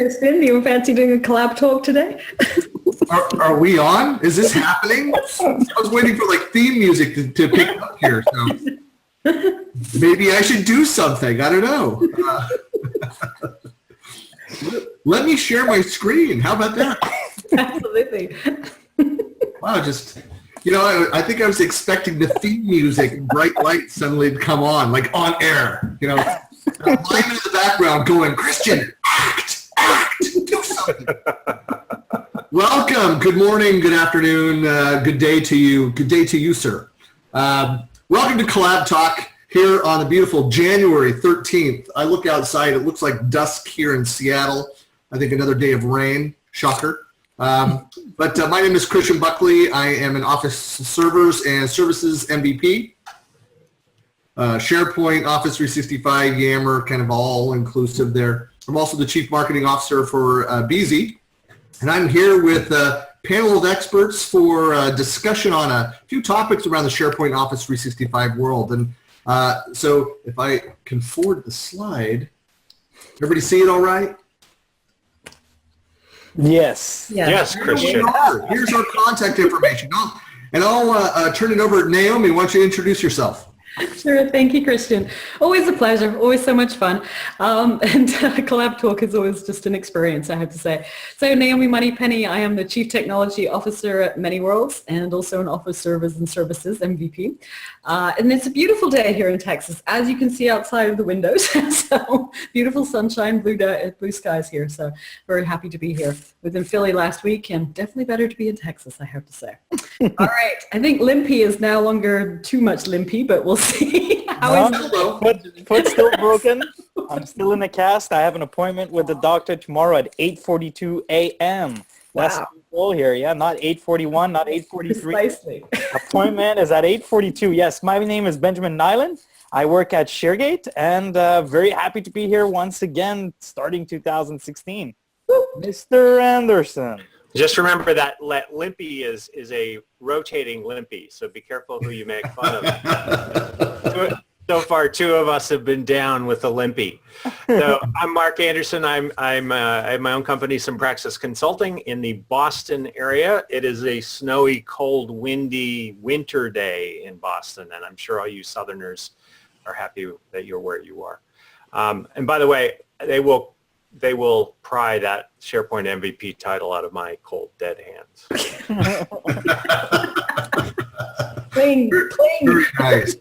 Kristen, you fancy doing a collab talk today? Are we on? Is this happening? I was waiting for like theme music to pick up here. So maybe I should do something. I don't know. Let me share my screen. How about that? Absolutely. Wow, just, you know, I think I was expecting the theme music and bright lights suddenly to come on, like on air. You know, I'm lying in the background going, Christian, act, do something. Welcome. Good morning, good afternoon, good day to you. Good day to you, sir. Welcome to Collab Talk here on the beautiful January 13th. I look outside, it looks like dusk here in Seattle. I think another day of rain, shocker. But my name is Christian Buckley. I am an Office Servers and Services MVP. SharePoint, Office 365, Yammer, kind of all inclusive there. I'm also the Chief Marketing Officer for BZ. And I'm here with a panel of experts for discussion on a few topics around the SharePoint Office 365 world. And so if I can forward the slide, everybody see it all right? Yes. Yes, Christian. Here's our contact information. I'll turn it over to Naomi. Why don't you introduce yourself? Sure. Thank you, Christian. Always a pleasure. Always so much fun. And Collab Talk is always just an experience, I have to say. So Naomi Moneypenny, I am the Chief Technology Officer at Many Worlds and also an Office Servers and Services MVP. And it's a beautiful day here in Texas, as you can see outside of the windows. So beautiful sunshine, blue skies here. So very happy to be here. Was in Philly last week and definitely better to be in Texas, I have to say. All right. I think limpy is no longer too much limpy, but we'll see. Foot's still broken. I'm still in the cast. I have an appointment with the doctor tomorrow at 8:42 a.m. That's the goal here, yeah? Not 8:41, not 8:43. Precisely. Appointment is at 8:42. Yes, my name is Benjamin Niaulin. I work at ShareGate, and very happy to be here once again, starting 2016. Mr. Anderson. Just remember that limpy is a rotating limpy, so be careful who you make fun of. So far, two of us have been down with a limpy. So I'm Marc Anderson. I have my own company, Praxis Consulting, in the Boston area. It is a snowy, cold, windy winter day in Boston, and I'm sure all you Southerners are happy that you're where you are. And by the way, they will pry that SharePoint MVP title out of my cold, dead hands. Very nice.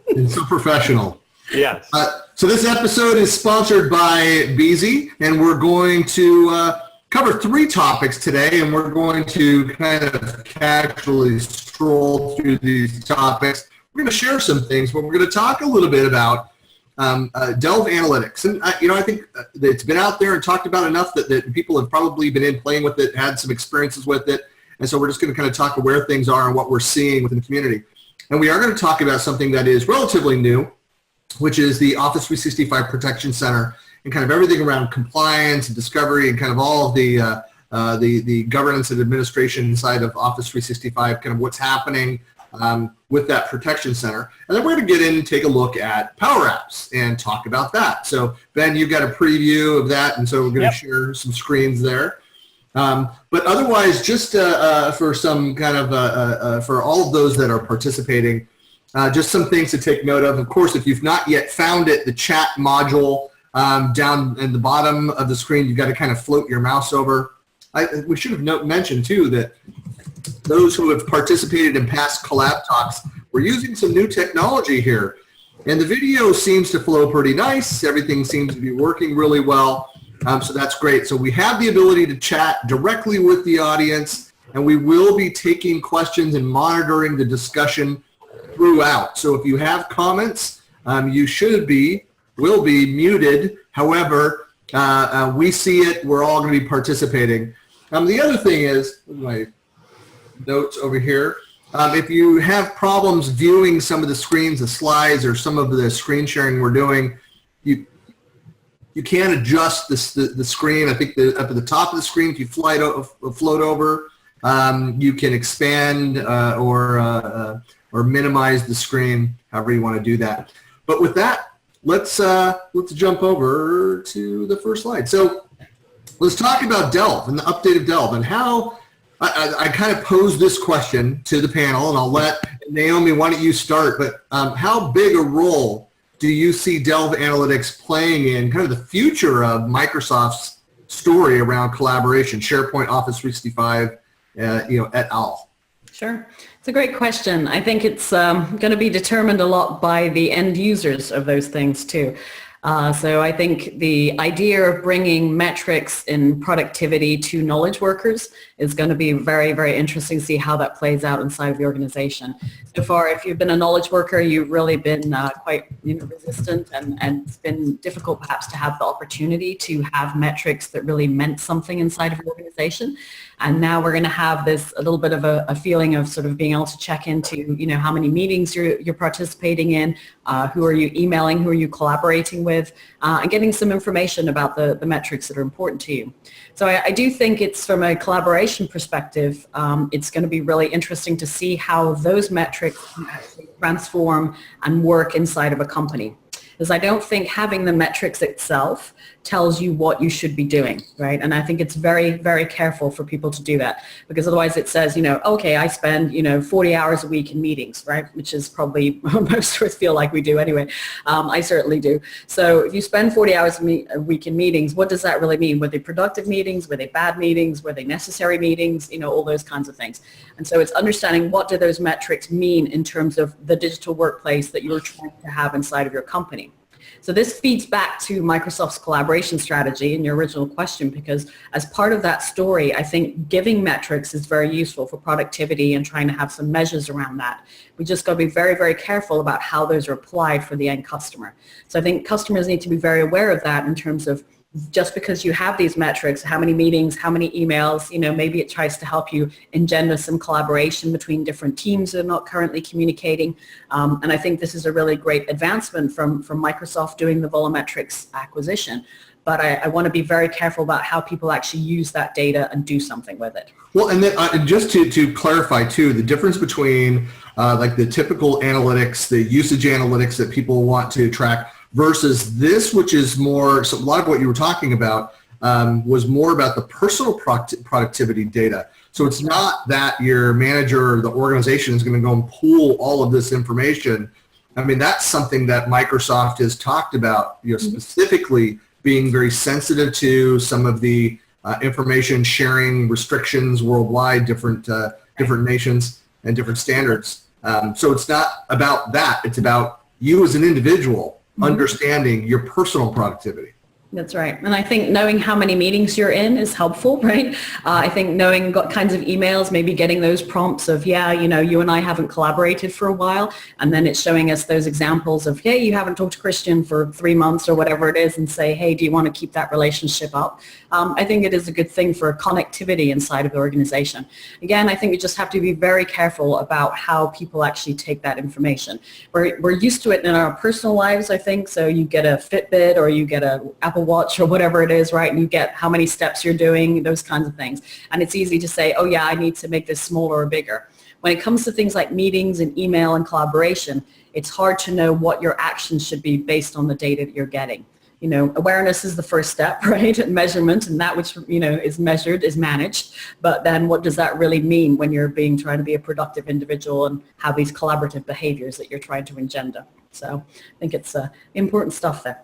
And so professional. Yes. So this episode is sponsored by BZ, and we're going to cover three topics today, and we're going to kind of casually stroll through these topics. We're going to share some things, but we're going to talk a little bit about Delve Analytics. And, I think it's been out there and talked about enough that people have probably been in playing with it, had some experiences with it. And so we're just going to kind of talk about where things are and what we're seeing within the community. And we are going to talk about something that is relatively new, which is the Office 365 Protection Center and kind of everything around compliance and discovery and kind of all of the governance and administration side of Office 365, kind of what's happening with that protection center. And then we're going to get in and take a look at PowerApps and talk about that. So Ben, you've got a preview of that, and so we're going to share some screens there. But otherwise, just for some kind of, for all of those that are participating, just some things to take note of. Of course, if you've not yet found it, the chat module down in the bottom of the screen, you've got to kind of float your mouse over. We should have mentioned, too, that those who have participated in past Collab Talks, we're using some new technology here. And the video seems to flow pretty nice. Everything seems to be working really well. So that's great. So we have the ability to chat directly with the audience, and we will be taking questions and monitoring the discussion throughout. So if you have comments, you will be muted. However, We see it. We're all going to be participating. The other thing is, my notes over here, if you have problems viewing some of the screens, the slides, or some of the screen sharing we're doing, you can adjust the screen. I think up at the top of the screen, if you float over, you can expand or minimize the screen, however you want to do that. But with that, let's jump over to the first slide. So let's talk about Delve and the update of Delve and how I kind of posed this question to the panel, and I'll let Naomi, why don't you start, but how big a role do you see Delve Analytics playing in kind of the future of Microsoft's story around collaboration, SharePoint, Office 365, et al.? Sure. It's a great question. I think it's going to be determined a lot by the end users of those things too. So I think the idea of bringing metrics in productivity to knowledge workers is going to be very, very interesting to see how that plays out inside of the organization. So far, if you've been a knowledge worker, you've really been quite resistant, and it's been difficult perhaps to have the opportunity to have metrics that really meant something inside of an organization. And now we're going to have this a little bit of a feeling of sort of being able to check into, how many meetings you're participating in, who are you emailing, who are you collaborating with, and getting some information about the metrics that are important to you. So I do think it's, from a collaboration perspective, it's going to be really interesting to see how those metrics can actually transform and work inside of a company. Because I don't think having the metrics itself tells you what you should be doing, right? And I think it's very, very careful for people to do that, because otherwise it says, okay, I spend, 40 hours a week in meetings, right? Which is probably most of us feel like we do anyway. I certainly do. So if you spend 40 hours a week in meetings, what does that really mean? Were they productive meetings? Were they bad meetings? Were they necessary meetings? All those kinds of things. And so it's understanding, what do those metrics mean in terms of the digital workplace that you're trying to have inside of your company. So this feeds back to Microsoft's collaboration strategy in your original question, because as part of that story, I think giving metrics is very useful for productivity and trying to have some measures around that. We just got to be very, very careful about how those are applied for the end customer. So I think customers need to be very aware of that, in terms of, just because you have these metrics, how many meetings, how many emails, maybe it tries to help you engender some collaboration between different teams that are not currently communicating. And I think this is a really great advancement from Microsoft doing the Volumetrics acquisition. But I want to be very careful about how people actually use that data and do something with it. Well, and then just to clarify too, the difference between like the typical analytics, the usage analytics that people want to track, versus this, which is more, so a lot of what you were talking about was more about the personal productivity data. So it's not that your manager or the organization is going to go and pool all of this information. I mean, that's something that Microsoft has talked about, specifically being very sensitive to some of the information sharing restrictions worldwide, different nations and different standards. So it's not about that. It's about you as an individual understanding your personal productivity. That's right. And I think knowing how many meetings you're in is helpful, right? I think knowing what kinds of emails, maybe getting those prompts of, you and I haven't collaborated for a while, and then it's showing us those examples of, hey, you haven't talked to Christian for 3 months or whatever it is, and say, hey, do you want to keep that relationship up? I think it is a good thing for connectivity inside of the organization. Again, I think we just have to be very careful about how people actually take that information. We're used to it in our personal lives, I think. So you get a Fitbit or you get a Apple Watch or whatever it is, right? And you get how many steps you're doing, those kinds of things. And it's easy to say, oh yeah, I need to make this smaller or bigger. When it comes to things like meetings and email and collaboration, it's hard to know what your actions should be based on the data that you're getting. Awareness is the first step, right? Measurement, and that which, is measured is managed. But then what does that really mean when you're trying to be a productive individual and have these collaborative behaviors that you're trying to engender? So I think it's important stuff there.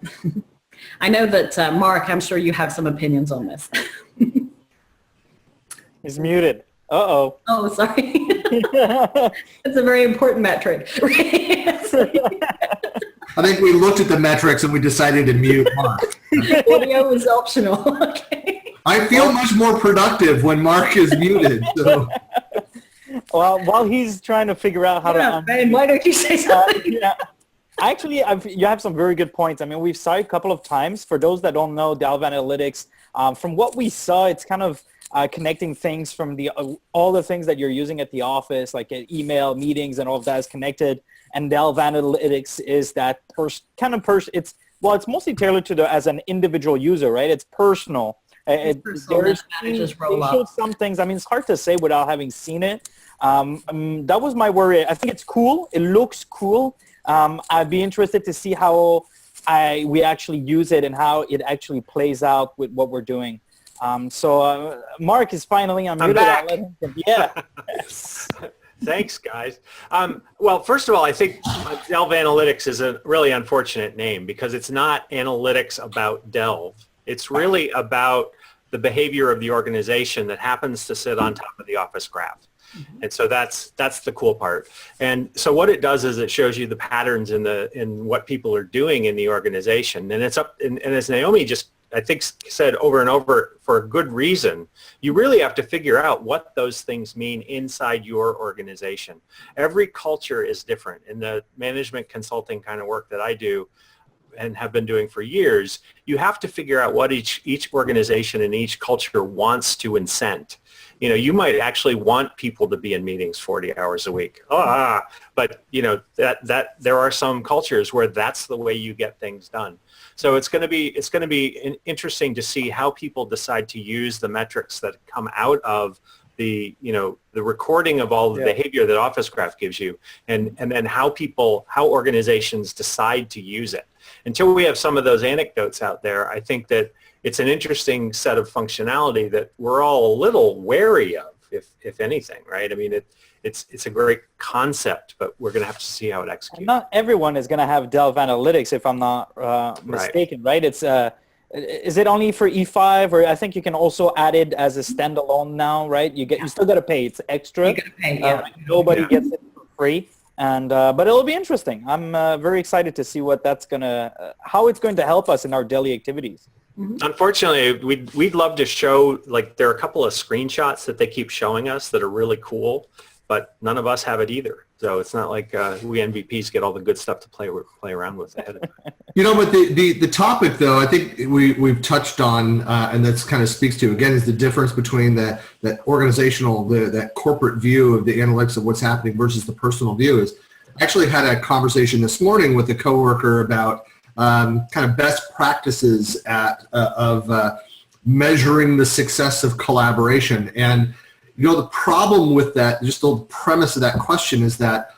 I know that, Mark, I'm sure you have some opinions on this. He's muted. Uh-oh. Oh, sorry. It's a very important metric. I think we looked at the metrics and we decided to mute Mark. Audio is optional. Okay. I feel much more productive when Mark is muted. So. Well, while he's trying to figure out how to... Ben, why don't you say something? Actually, you have some very good points. I mean, we've saw it a couple of times. For those that don't know Delve Analytics, from what we saw, it's kind of connecting things from all the things that you're using at the office, like email, meetings, and all of that is connected. And Delve Analytics is that it's mostly tailored to as an individual user, right? It's personal. There's some things. I mean, it's hard to say without having seen it. That was my worry. I think it's cool. It looks cool. I'd be interested to see how we actually use it and how it actually plays out with what we're doing. So Marc is finally unmuted. I'm back. Yeah. Thanks, guys. Well, first of all, I think Delve Analytics is a really unfortunate name because it's not analytics about Delve. It's really about the behavior of the organization that happens to sit on top of the Office graph. Mm-hmm. And so that's the cool part. And so what it does is it shows you the patterns in what people are doing in the organization. And it's and as Naomi just, I think, said over and over, for a good reason, you really have to figure out what those things mean inside your organization. Every culture is different. In the management consulting kind of work that I do and have been doing for years, you have to figure out what each organization and each culture wants to incent. You know, you might actually want people to be in meetings 40 hours a week. But you know, that there are some cultures where that's the way you get things done. So it's going to be interesting to see how people decide to use the metrics that come out of the recording of all the behavior that Office Graph gives you, and then how organizations decide to use it. Until we have some of those anecdotes out there, I think that it's an interesting set of functionality that we're all a little wary of, if anything, right? I mean, it's a great concept, but we're going to have to see how it executes. Not everyone is going to have Delve Analytics, if I'm not mistaken, right? It's is it only for E5, or I think you can also add it as a standalone now, right? You still got to pay. It's extra. You got to pay. Yeah. Nobody gets it for free. And but it'll be interesting. I'm very excited to see what how it's going to help us in our daily activities. Mm-hmm. Unfortunately, we'd love to show, like, there are a couple of screenshots that they keep showing us that are really cool, but none of us have it either. So it's not like we MVPs get all the good stuff to play around with ahead of time. You know, but the topic, though, I think we've touched on, and that's kind of speaks to, again, is the difference between that organizational, that corporate view of the analytics of what's happening versus the personal view. Is I actually had a conversation this morning with a coworker about kind of best practices of measuring the success of collaboration. And you know, the problem with that, just the premise of that question is that,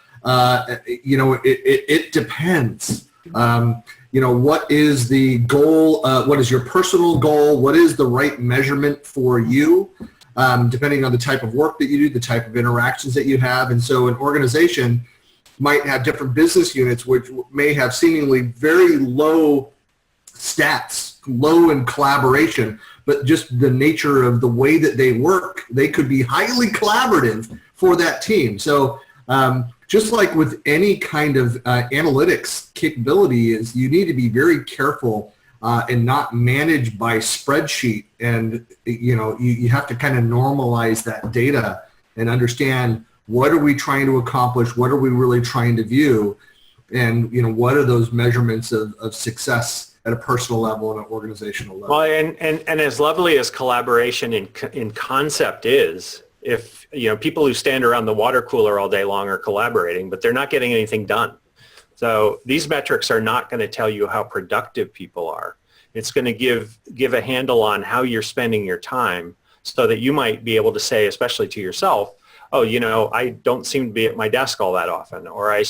you know, it depends. You know, what is the goal? What is your personal goal? What is the right measurement for you, depending on the type of work that you do, the type of interactions that you have. And so an organization might have different business units which may have seemingly very low stats, low in collaboration, but just the nature of the way that they work, they could be highly collaborative for that team. So just like with any kind of analytics capability, is you need to be very careful and not manage by spreadsheet. And you know, you have to kind of normalize that data and understand, what are we trying to accomplish? What are we really trying to view? And you know, what are those measurements of success at a personal level and an organizational level? Well, and as lovely as collaboration in concept is, if you know, people who stand around the water cooler all day long are collaborating, but they're not getting anything done. So these metrics are not going to tell you how productive people are. It's going to give a handle on how you're spending your time, so that you might be able to say, especially to yourself, oh, you know, I don't seem to be at my desk all that often, or I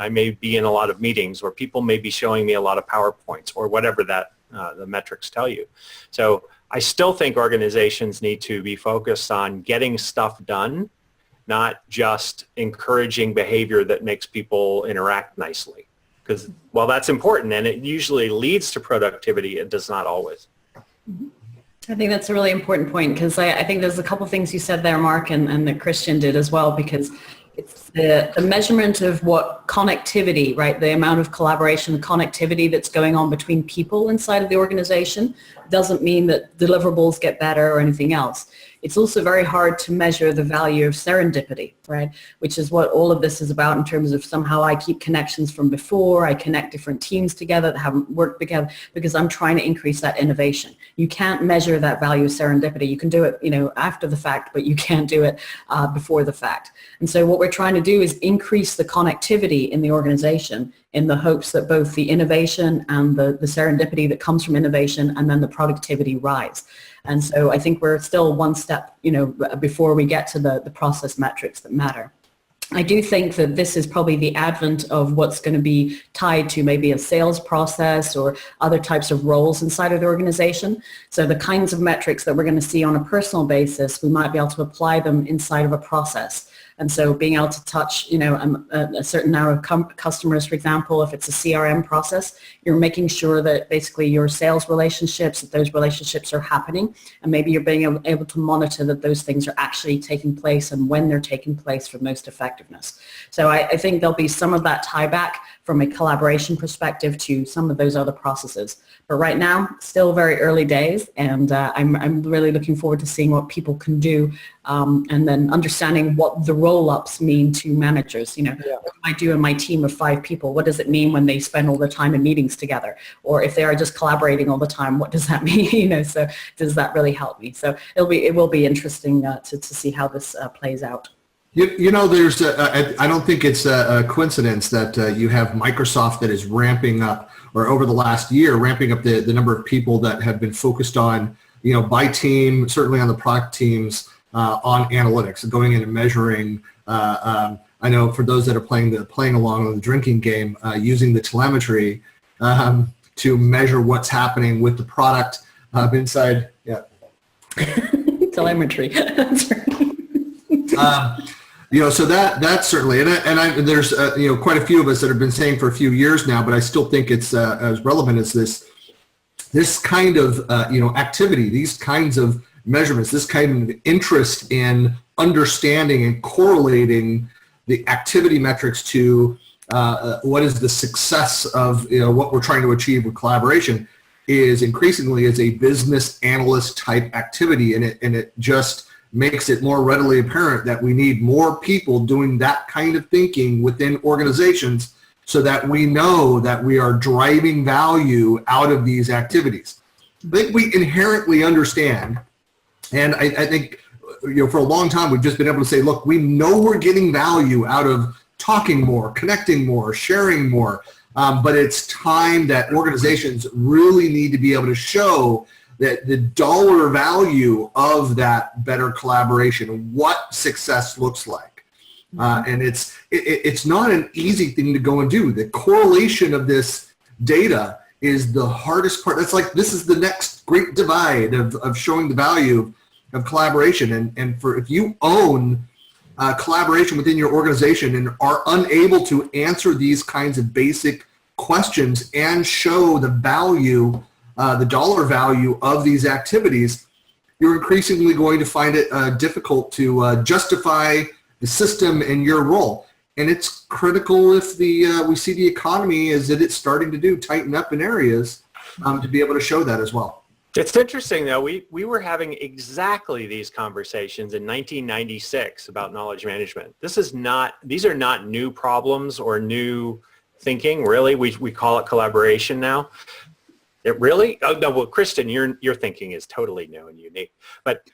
may be in a lot of meetings, or people may be showing me a lot of PowerPoints, or whatever that the metrics tell you. So I still think organizations need to be focused on getting stuff done, not just encouraging behavior that makes people interact nicely. Because while that's important, and it usually leads to productivity, it does not always. Mm-hmm. I think that's a really important point, because I think there's a couple things you said there, Marc, and that Christian did as well, because it's the measurement of what connectivity, right, the amount of collaboration, connectivity that's going on between people inside of the organization doesn't mean that deliverables get better or anything else. It's also very hard to measure the value of serendipity, right? Which is what all of this is about in terms of somehow I keep connections from before, I connect different teams together that haven't worked together because I'm trying to increase that innovation. You can't measure that value of serendipity. You can do it, after the fact, but you can't do it before the fact. And so what we're trying to do is increase the connectivity in the organization in the hopes that both the innovation and the serendipity that comes from innovation and then the productivity rise. And so I think we're still one step, before we get to the process metrics that matter. I do think that this is probably the advent of what's going to be tied to maybe a sales process or other types of roles inside of the organization. So the kinds of metrics that we're going to see on a personal basis, we might be able to apply them inside of a process. And so being able to touch, a certain number of customers, for example, if it's a CRM process, you're making sure that basically your sales relationships, that those relationships are happening, and maybe you're being able to monitor that those things are actually taking place and when they're taking place for most effectiveness. So I think there'll be some of that tie back from a collaboration perspective to some of those other processes. But right now, still very early days, and I'm really looking forward to seeing what people can do and then understanding what the roll-ups mean to managers. What do I do in my team of 5 people? What does it mean when they spend all their time in meetings together? Or if they are just collaborating all the time, what does that mean? So does that really help me? So it will be interesting to see how this plays out. There's I don't think it's a coincidence that you have Microsoft that is ramping up, or over the last year, ramping up the number of people that have been focused on, by team, certainly on the product teams, on analytics, going in and measuring. I know for those that are playing along on the drinking game, using the telemetry to measure what's happening with the product inside. Yeah. Telemetry. That's right. So that's certainly, and there's quite a few of us that have been saying for a few years now, but I still think it's as relevant as this kind of activity, these kinds of measurements, this kind of interest in understanding and correlating the activity metrics to what is the success of what we're trying to achieve with collaboration is increasingly as a business analyst type activity, and it just makes it more readily apparent that we need more people doing that kind of thinking within organizations so that we know that we are driving value out of these activities. I think we inherently understand, and I think for a long time we've just been able to say, look, we know we're getting value out of talking more, connecting more, sharing more, but it's time that organizations really need to be able to show that the dollar value of that better collaboration, what success looks like. And it's not an easy thing to go and do. The correlation of this data is the hardest part. That's like, this is the next great divide of showing the value of collaboration. And if you own collaboration within your organization and are unable to answer these kinds of basic questions and show the value, the dollar value of these activities, you're increasingly going to find it difficult to justify the system and your role. And it's critical if we see the economy is that it's starting to tighten up in areas to be able to show that as well. It's interesting, though. We were having exactly these conversations in 1996 about knowledge management. These are not new problems or new thinking, really. We call it collaboration now. It really? Oh no. Well, Kristen, your thinking is totally new and unique. But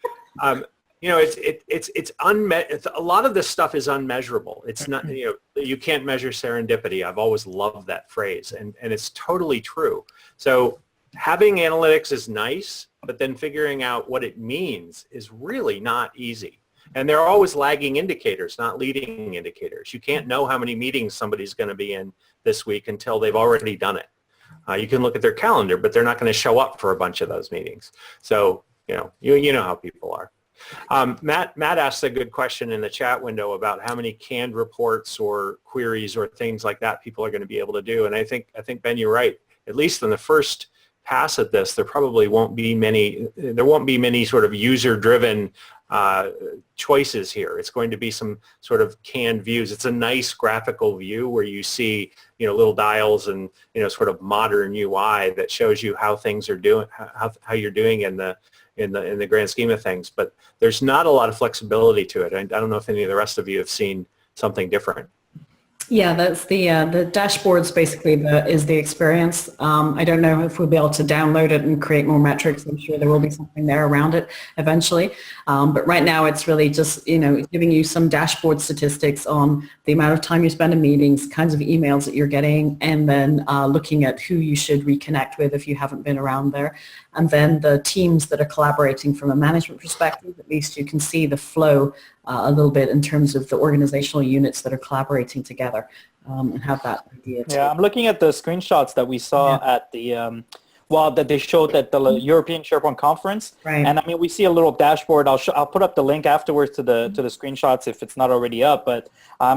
it's a lot of this stuff is unmeasurable. It's not you can't measure serendipity. I've always loved that phrase, and it's totally true. So having analytics is nice, but then figuring out what it means is really not easy. And there are always lagging indicators, not leading indicators. You can't know how many meetings somebody's going to be in this week until they've already done it. You can look at their calendar, but they're not going to show up for a bunch of those meetings. So, you know how people are. Matt asked a good question in the chat window about how many canned reports or queries or things like that people are going to be able to do. And I think Ben, you're right. At least in the first pass at this, there won't be many sort of user-driven choices here. It's going to be some sort of canned views. It's a nice graphical view where you see, little dials and, sort of modern UI that shows you how things are doing, how you're doing in the grand scheme of things. But there's not a lot of flexibility to it. I don't know if any of the rest of you have seen something different. Yeah, that's the dashboards basically is the experience. I don't know if we'll be able to download it and create more metrics. I'm sure there will be something there around it eventually. But right now it's really just, giving you some dashboard statistics on the amount of time you spend in meetings, kinds of emails that you're getting, and then looking at who you should reconnect with if you haven't been around there. And then the teams that are collaborating from a management perspective, at least you can see the flow a little bit in terms of the organizational units that are collaborating together and have that idea too. Yeah, I'm looking at the screenshots that we saw at the, that they showed at the European SharePoint conference. Right. And I mean, we see a little dashboard. I'll put up the link afterwards to the screenshots if it's not already up. But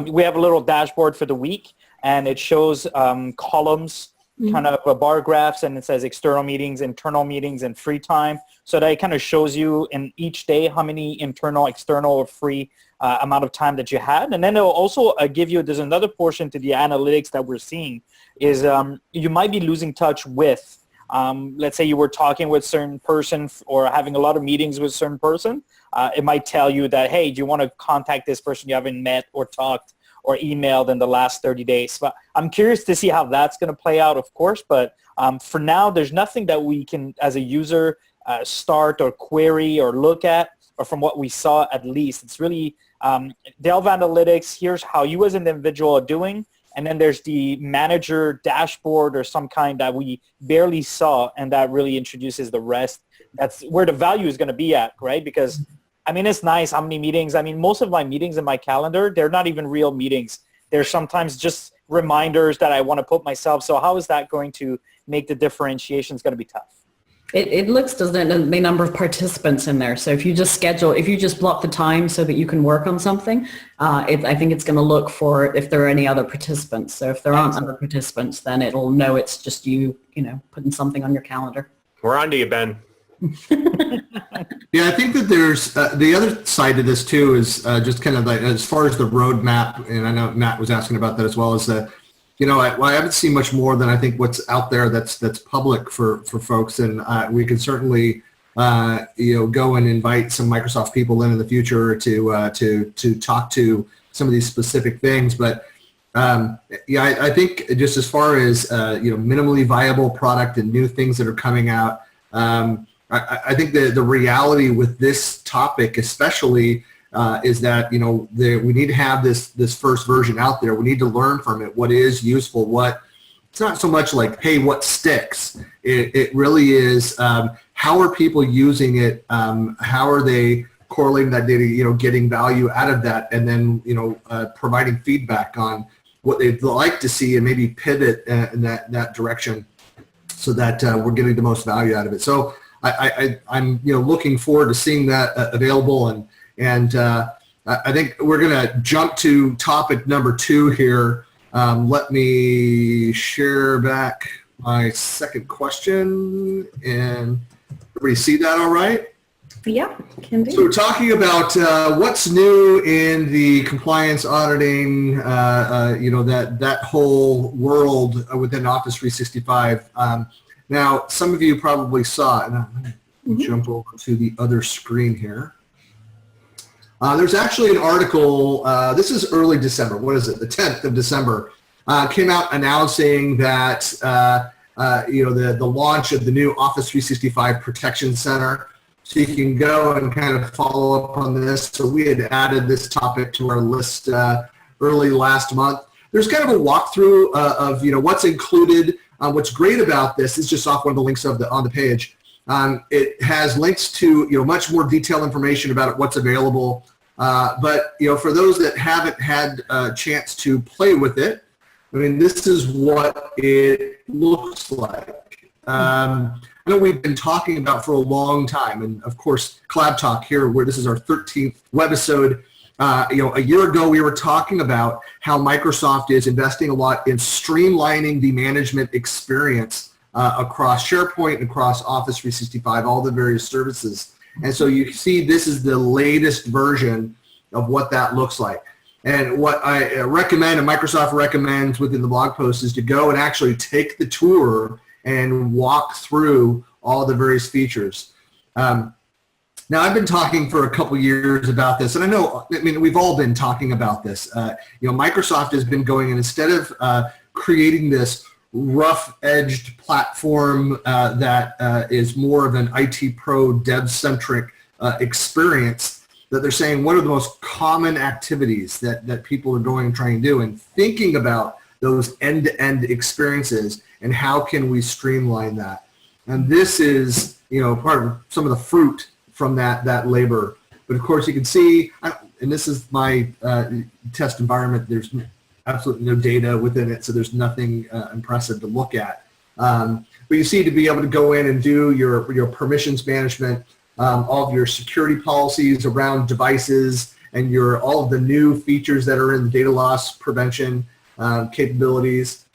we have a little dashboard for the week, and it shows columns, kind of bar graphs, and it says external meetings, internal meetings, and free time. So that it kind of shows you in each day how many internal, external, or free amount of time that you had. And then it'll also give you, there's another portion to the analytics that we're seeing is you might be losing touch with, let's say you were talking with a certain person or having a lot of meetings with a certain person. It might tell you that, hey, do you want to contact this person you haven't met or talked or emailed in the last 30 days. But I'm curious to see how that's going to play out, of course. But for now, there's nothing that we can, as a user, start or query or look at, or from what we saw at least. It's really Delve Analytics, here's how you as an individual are doing, and then there's the manager dashboard or some kind that we barely saw, and that really introduces the rest. That's where the value is going to be at, right? Because I mean, it's nice how many meetings. I mean, most of my meetings in my calendar, they're not even real meetings. They're sometimes just reminders that I want to put myself. So how is that going to make the differentiation? It's going to be tough. It looks, doesn't it, the number of participants in there. So if you just block the time so that you can work on something, I think it's going to look for if there are any other participants. So if there aren't other participants, then it'll know it's just you, putting something on your calendar. We're on to you, Ben. Yeah, I think that there's the other side to this too is just kind of like as far as the roadmap, and I know Matt was asking about that as well, is that I haven't seen much more than I think what's out there that's public for folks, and we can certainly go and invite some Microsoft people in the future to talk to some of these specific things, but. I think just as far as minimally viable product and new things that are coming out. I think the reality with this topic especially is that, we need to have this first version out there. We need to learn from it what is useful, it's not so much like, hey, what sticks. It really is how are people using it, how are they correlating that data, getting value out of that, and then, providing feedback on what they'd like to see and maybe pivot in that direction so that we're getting the most value out of it. So I'm looking forward to seeing that available, and I think we're going to jump to topic number 2 here. Let me share back my second question, and everybody see that all right? Yeah, can do. So we're talking about what's new in the compliance auditing, that whole world within Office 365. Now, some of you probably saw, and I'm going to jump over to the other screen here. There's actually an article, this is early December, what is it, the 10th of December, came out announcing that, the launch of the new Office 365 Protection Center. So you can go and kind of follow up on this. So we had added this topic to our list early last month. There's kind of a walkthrough of what's included. What's great about this is just off one of the links on the page. It has links to much more detailed information about what's available. But for those that haven't had a chance to play with it, I mean, this is what it looks like. I know we've been talking about for a long time, and of course, CollabTalk here, where this is our 13th webisode. A year ago, we were talking about how Microsoft is investing a lot in streamlining the management experience across SharePoint and across Office 365, all the various services. And so you see this is the latest version of what that looks like. And what I recommend, and Microsoft recommends within the blog post, is to go and actually take the tour and walk through all the various features. Now, I've been talking for a couple years about this, and I mean, we've all been talking about this. Microsoft has been going, and instead of creating this rough-edged platform that is more of an IT pro dev-centric experience, that they're saying what are the most common activities that people are going and trying to do, and thinking about those end-to-end experiences and how can we streamline that. And this is, part of some of the fruit from that labor. But of course you can see, and this is my test environment, there's absolutely no data within it, so there's nothing impressive to look at. But you see, to be able to go in and do your permissions management, all of your security policies around devices, and all of the new features that are in the data loss prevention capabilities.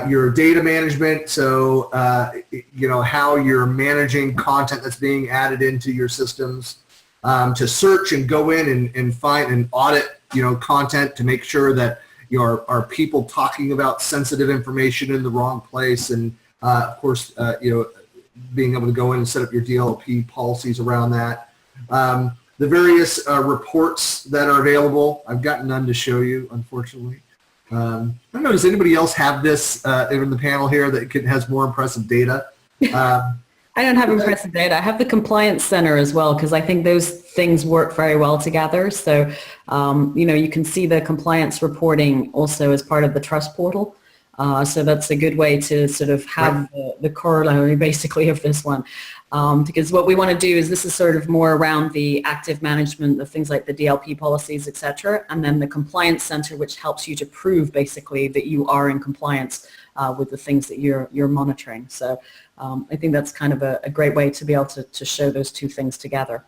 Your data management, so how you're managing content that's being added into your systems, to search and go in and find and audit content to make sure that are people talking about sensitive information in the wrong place, and of course being able to go in and set up your DLP policies around that. The various reports that are available, I've got none to show you, unfortunately. I don't know, does anybody else have this in the panel here that has more impressive data? I don't have impressive data. I have the Compliance Center as well, because I think those things work very well together. So, you can see the compliance reporting also as part of the Trust Portal. So that's a good way to sort of have the corollary basically of this one. Because what we want to do is, this is sort of more around the active management of things like the DLP policies, etc., and then the Compliance Center, which helps you to prove basically that you are in compliance with the things that you're monitoring. So I think that's kind of a great way to be able to show those two things together.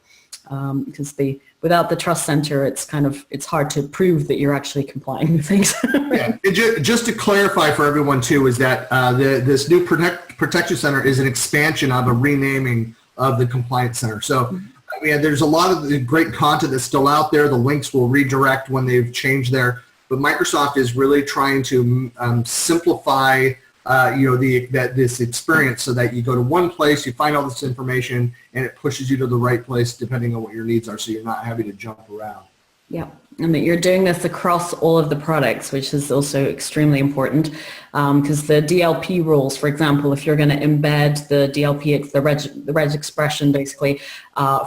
Because without the Trust Center, it's hard to prove that you're actually complying with things. Yeah. Just to clarify for everyone too, is that this new Protection Center is an expansion of a renaming of the Compliance Center. So there's a lot of the great content that's still out there. The links will redirect when they've changed there. But Microsoft is really trying to simplify this experience, so that you go to one place, you find all this information, and it pushes you to the right place depending on what your needs are, so you're not having to jump around. Yeah, and that you're doing this across all of the products, which is also extremely important, because the DLP rules, for example, if you're going to embed the DLP, the reg expression basically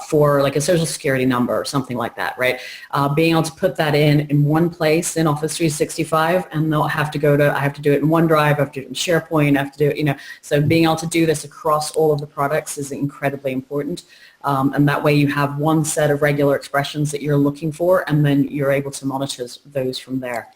for like a social security number or something like that, right? Being able to put that in one place in Office 365 and not have to I have to do it in OneDrive, I have to do it in SharePoint, I have to do it, so being able to do this across all of the products is incredibly important. And that way you have one set of regular expressions that you're looking for, and then you're able to monitor those from there.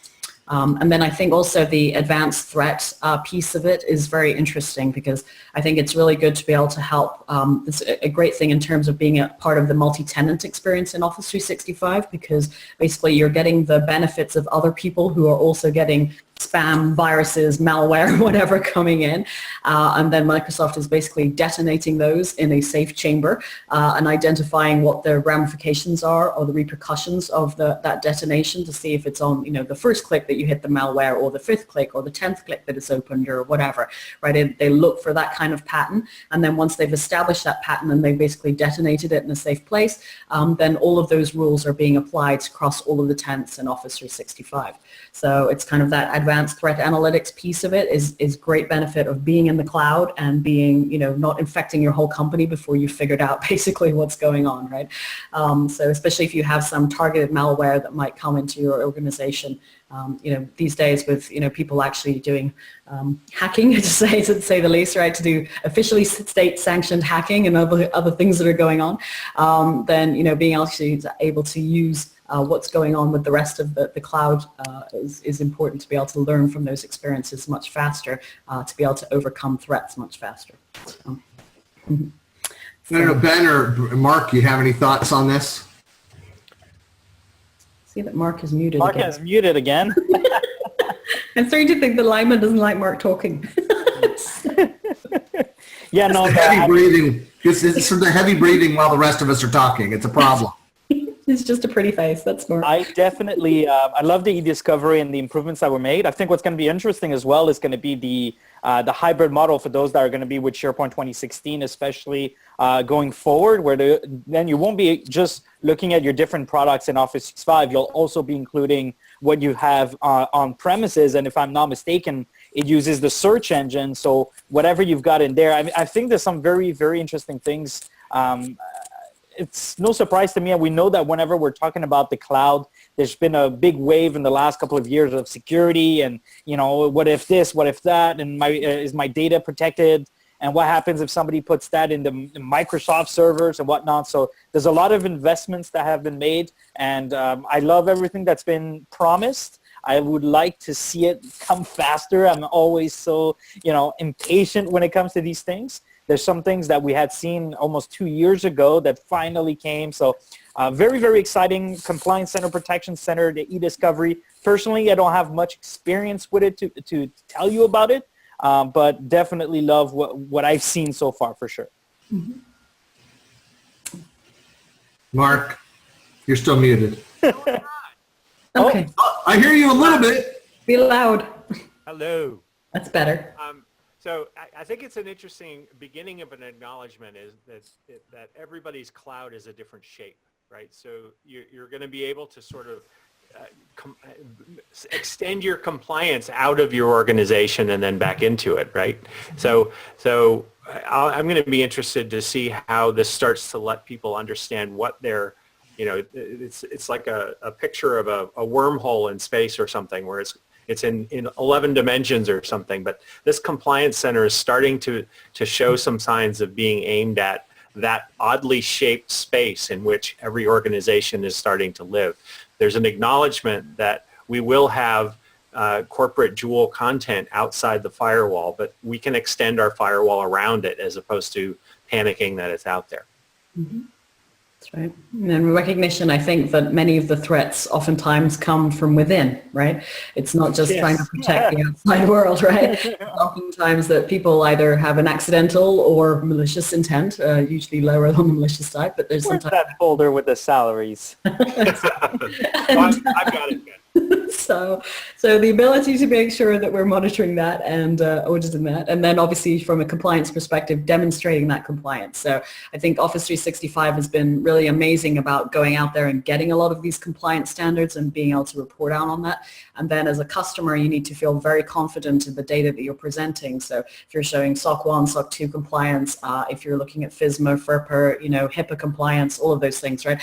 And then I think also the advanced threat piece of it is very interesting, because I think it's really good to be able to help. It's a great thing in terms of being a part of the multi-tenant experience in Office 365, because basically you're getting the benefits of other people who are also getting spam, viruses, malware, whatever coming in. And then Microsoft is basically detonating those in a safe chamber and identifying what the ramifications are or the repercussions of that detonation, to see if it's on the first click that you hit the malware, or the 5th click, or the 10th click that it's opened, or whatever, right? They look for that kind of pattern, and then once they've established that pattern and they've basically detonated it in a safe place, then all of those rules are being applied across all of the tenants in Office 365. So it's kind of that advanced threat analytics piece of it is great benefit of being in the cloud and being, not infecting your whole company before you figured out basically what's going on, right? So especially if you have some targeted malware that might come into your organization, these days with, people actually doing hacking, to say the least, right, to do officially state-sanctioned hacking and other things that are going on, then, being actually able to use what's going on with the rest of the cloud is important, to be able to learn from those experiences much faster, to be able to overcome threats much faster. So, I don't know, Ben or Mark, you have any thoughts on this? See that Mark is muted Mark again. has muted again. I'm starting to think that Lyman doesn't like Mark talking. Yeah, no, Heavy breathing. It's from the heavy breathing while the rest of us are talking. It's a problem. It's just a pretty face. That's more. I definitely, I love the eDiscovery and the improvements that were made. I think what's going to be interesting as well is going to be the hybrid model for those that are going to be with SharePoint 2016, especially going forward, where then you won't be just looking at your different products in Office 365. You'll also be including what you have on premises. And if I'm not mistaken, it uses the search engine. So whatever you've got in there, I think there's some very, very interesting things. It's no surprise to me, and we know that whenever we're talking about the cloud, there's been a big wave in the last couple of years of security and, what if this, what if that, and is my data protected, and what happens if somebody puts that in the Microsoft servers and whatnot. So there's a lot of investments that have been made, and I love everything that's been promised. I would like to see it come faster. I'm always so, impatient when it comes to these things. There's some things that we had seen almost 2 years ago that finally came. So very, very exciting. Compliance Center, Protection Center, the eDiscovery. Personally, I don't have much experience with it to tell you about it, but definitely love what I've seen so far for sure. Mm-hmm. Mark, you're still muted. Okay. Oh, I hear you a little bit. Be loud. Hello. That's better. So I think it's an interesting beginning of an acknowledgement is that everybody's cloud is a different shape, right? So you're going to be able to sort of extend your compliance out of your organization and then back into it, right? So I'm going to be interested to see how this starts to let people understand what they're, it's like a picture of a wormhole in space or something where it's in 11 dimensions or something, but this compliance center is starting to show some signs of being aimed at that oddly shaped space in which every organization is starting to live. There's an acknowledgement that we will have corporate jewel content outside the firewall, but we can extend our firewall around it as opposed to panicking that it's out there. Mm-hmm. That's right. And recognition, I think that many of the threats oftentimes come from within, right? It's not just trying to protect the outside world, right? Oftentimes that people either have an accidental or malicious intent, usually lower on the malicious side, but there's Where's sometimes... that folder with the salaries? I've got it. So the ability to make sure that we're monitoring that and auditing that, and then obviously from a compliance perspective, demonstrating that compliance. So I think Office 365 has been really amazing about going out there and getting a lot of these compliance standards and being able to report out on that. And then as a customer, you need to feel very confident in the data that you're presenting. So if you're showing SOC 1, SOC 2 compliance, if you're looking at FISMA, FERPA, HIPAA compliance, all of those things, right?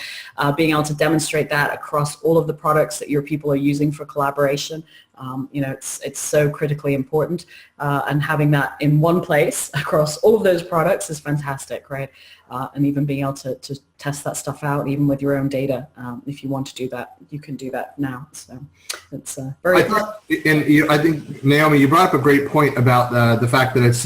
Being able to demonstrate that across all of the products that your people are using for collaboration, it's so critically important, and having that in one place across all of those products is fantastic, right? And even being able to test that stuff out, even with your own data, if you want to do that, you can do that now. So it's very. I think Naomi, you brought up a great point about the fact that it's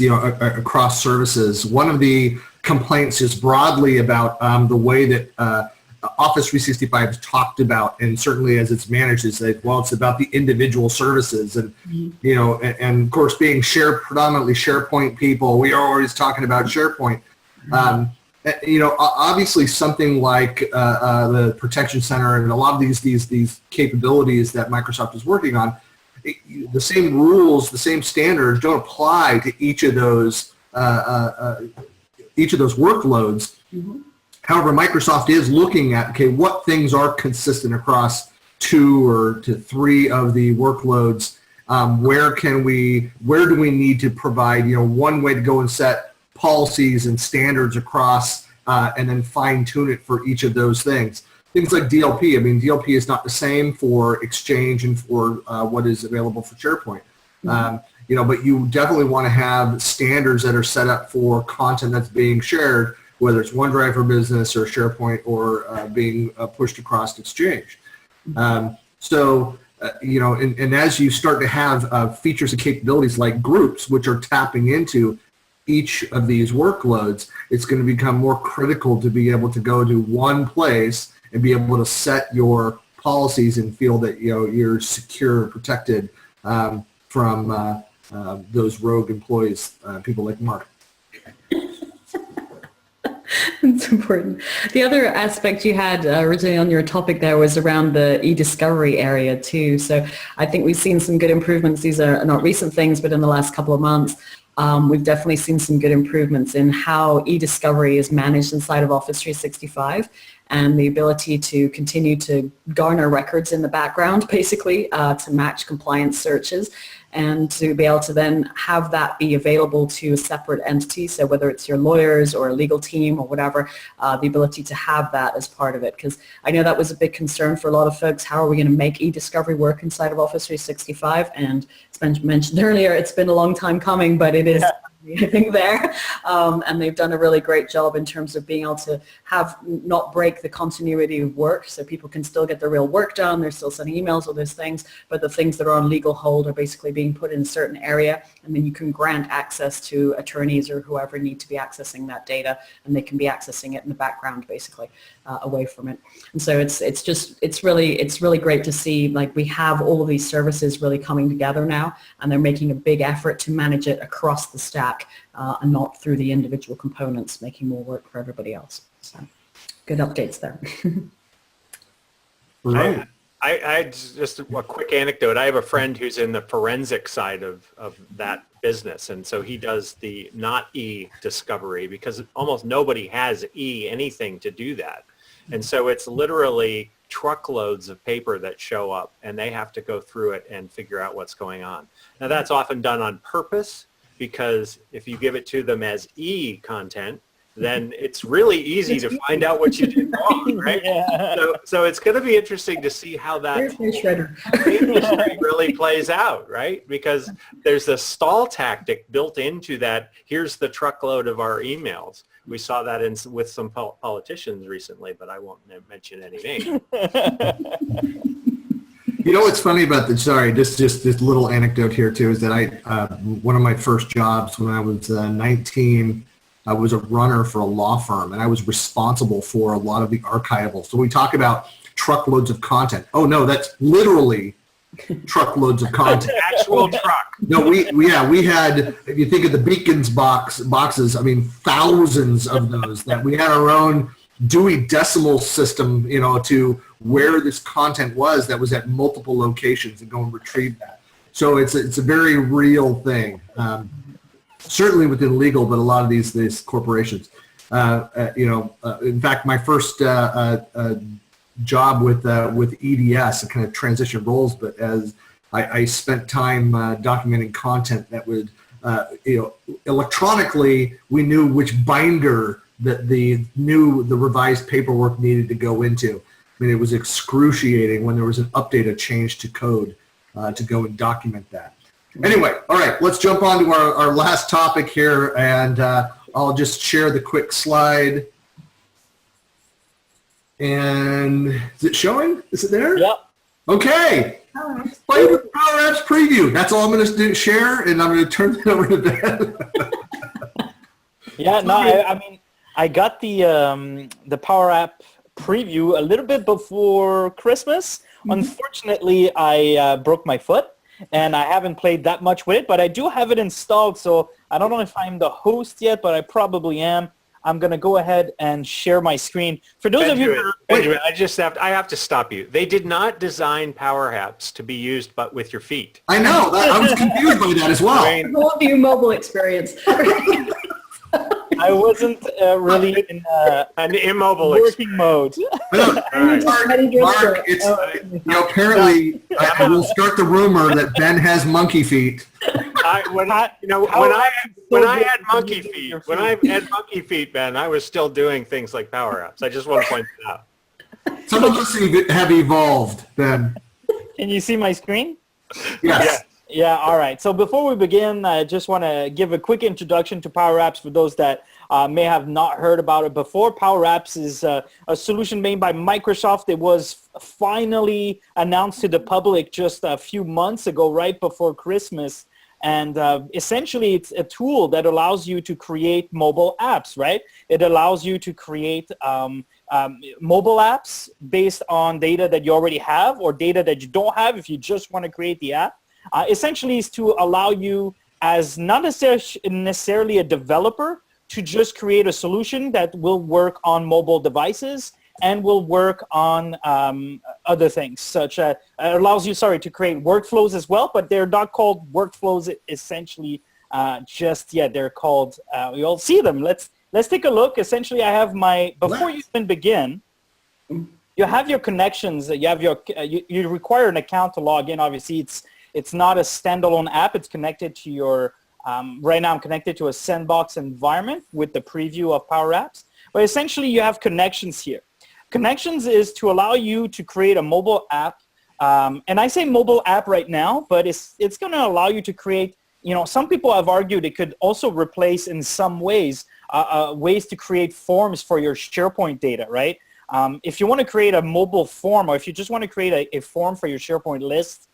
across services. One of the complaints is broadly about the way that Office 365 is talked about, and certainly as it's managed, is that, well, it's about the individual services, and and of course, being predominantly SharePoint people, we are always talking about SharePoint. Obviously, something like the Protection Center and a lot of these capabilities that Microsoft is working on, the same rules, the same standards don't apply to each of those workloads. Mm-hmm. However, Microsoft is looking at, what things are consistent across 2 or to 3 of the workloads? Where do we need to provide, one way to go and set policies and standards across, and then fine tune it for each of those things. Things like DLP. I mean, DLP is not the same for Exchange and for what is available for SharePoint. Mm-hmm. But you definitely want to have standards that are set up for content that's being shared, whether it's OneDrive for Business or SharePoint or being pushed across Exchange. And as you start to have features and capabilities like groups, which are tapping into each of these workloads, it's going to become more critical to be able to go to one place and be able to set your policies and feel that you're secure and protected from those rogue employees, people like Mark. It's important. The other aspect you had originally on your topic there was around the eDiscovery area too. So I think we've seen some good improvements. These are not recent things, but in the last couple of months, we've definitely seen some good improvements in how eDiscovery is managed inside of Office 365 and the ability to continue to garner records in the background, basically, to match compliance searches and to be able to then have that be available to a separate entity. So whether it's your lawyers or a legal team or whatever, the ability to have that as part of it. Because I know that was a big concern for a lot of folks. How are we going to make eDiscovery work inside of Office 365? And it's been mentioned earlier, it's been a long time coming, but it is. Yeah. I think there, and they've done a really great job in terms of being able to have not break the continuity of work, so people can still get their real work done. They're still sending emails, all those things, but the things that are on legal hold are basically being put in a certain area, and then you can grant access to attorneys or whoever need to be accessing that data, and they can be accessing it in the background, basically, away from it. And so it's really great to see, like, we have all of these services really coming together now, and they're making a big effort to manage it across the stack. And not through the individual components, making more work for everybody else. So good updates there. Right. I just a quick anecdote. I have a friend who's in the forensic side of that business, and so he does the not eDiscovery because almost nobody has anything to do that. And so it's literally truckloads of paper that show up, and they have to go through it and figure out what's going on. Now, that's often done on purpose, because if you give it to them as content, then it's really easy to find out what you did wrong, right? Yeah. So it's going to be interesting to see how that industry really plays out, right? Because there's a stall tactic built into that. Here's the truckload of our emails. We saw that with some politicians recently, but I won't mention any names. You know what's funny about this? Sorry, just this little anecdote here too is that one of my first jobs when I was 19, I was a runner for a law firm, and I was responsible for a lot of the archival. So we talk about truckloads of content. Oh no, that's literally truckloads of content. Actual truck. No, we had. If you think of the beacons boxes, I mean thousands of those. That we had our own Dewey Decimal System, to where this content was that was at multiple locations and go and retrieve that. So it's a very real thing, certainly within legal, but a lot of these corporations. In fact, my first job with EDS, a kind of transition roles, but as I spent time documenting content that would, electronically, we knew which binder that the revised paperwork needed to go into. I mean, it was excruciating when there was an update, a change to code to go and document that. Anyway, all right, let's jump on to our last topic here, and I'll just share the quick slide. And is it showing? Is it there? Yep. Okay. Play with PowerApps preview. That's all I'm going to share, and I'm going to turn it over to Ben. Yeah, no, I mean, I got the PowerApp preview a little bit before Christmas. Unfortunately, I broke my foot, and I haven't played that much with it, but I do have it installed, so I don't know if I'm the host yet, but I probably am. I'm going to go ahead and share my screen. For those of you... Benjamin, I have to stop you. They did not design PowerApps to be used but with your feet. I know. I was confused by that as well. A whole new mobile experience. I wasn't really in an immobile working mode. Mark, it's apparently I will start the rumor that Ben has monkey feet. When I had monkey feet, Ben, I was still doing things like PowerApps. I just want to point that out. Some of us have evolved, Ben. Can you see my screen? Yes. Yeah, all right. So before we begin, I just want to give a quick introduction to PowerApps for those that may have not heard about it before. PowerApps is a solution made by Microsoft. It was finally announced to the public just a few months ago, right before Christmas. And essentially, it's a tool that allows you to create mobile apps, right? It allows you to create mobile apps based on data that you already have or data that you don't have if you just want to create the app. Essentially, is to allow you as not necessarily a developer to just create a solution that will work on mobile devices and will work on other things, such as allows you, to create workflows as well, but they're not called workflows essentially just yet. They're called, you'll see them. Let's take a look. Essentially, I have before you even begin, you have your connections. You have you require an account to log in. Obviously, it's not a standalone app. It's connected to your, right now I'm connected to a sandbox environment with the preview of PowerApps. But essentially, you have connections here. Connections is to allow you to create a mobile app. And I say mobile app right now, but it's going to allow you to create, some people have argued it could also replace in some ways, ways to create forms for your SharePoint data, right? If you want to create a mobile form, or if you just want to create a form for your SharePoint list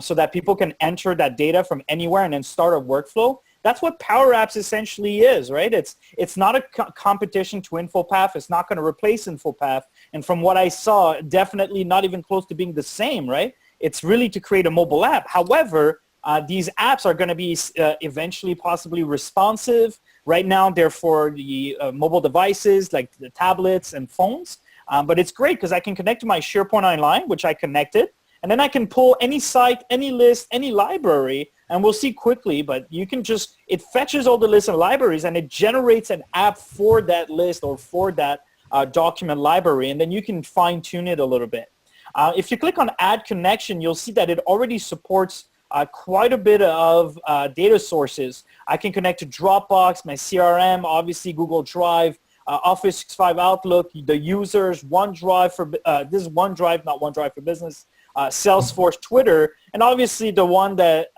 so that people can enter that data from anywhere and then start a workflow, that's what PowerApps essentially is, right? It's not a competition to InfoPath. It's not going to replace InfoPath. And from what I saw, definitely not even close to being the same, right? It's really to create a mobile app. However, these apps are going to be eventually possibly responsive. Right now, they're for the mobile devices like the tablets and phones. But it's great because I can connect to my SharePoint Online, which I connected. And then I can pull any site, any list, any library, and we'll see quickly, but you can just, it fetches all the lists and libraries and it generates an app for that list or for that document library, and then you can fine tune it a little bit. If you click on Add Connection, you'll see that it already supports quite a bit of data sources. I can connect to Dropbox, my CRM, obviously Google Drive, Office 365 Outlook, the users, OneDrive for, this is OneDrive, not OneDrive for Business, Salesforce, Twitter, and obviously the one that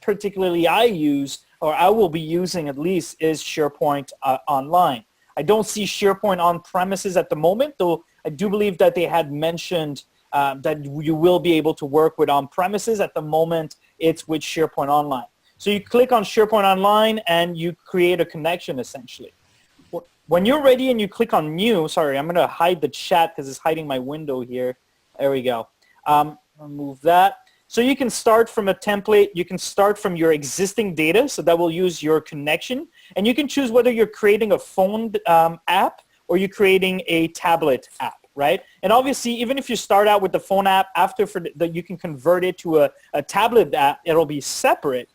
particularly I use, or I will be using at least, is SharePoint Online. I don't see SharePoint on premises at the moment, though I do believe that they had mentioned that you will be able to work with on premises. At the moment, it's with SharePoint Online. So you click on SharePoint Online and you create a connection essentially. When you're ready and you click on New, sorry, I'm going to hide the chat because it's hiding my window here. There we go. Remove that. So you can start from a template. You can start from your existing data, so that will use your connection. And you can choose whether you're creating a phone app or you're creating a tablet app, right? And obviously, even if you start out with the phone app, after you can convert it to a tablet app, it'll be separate.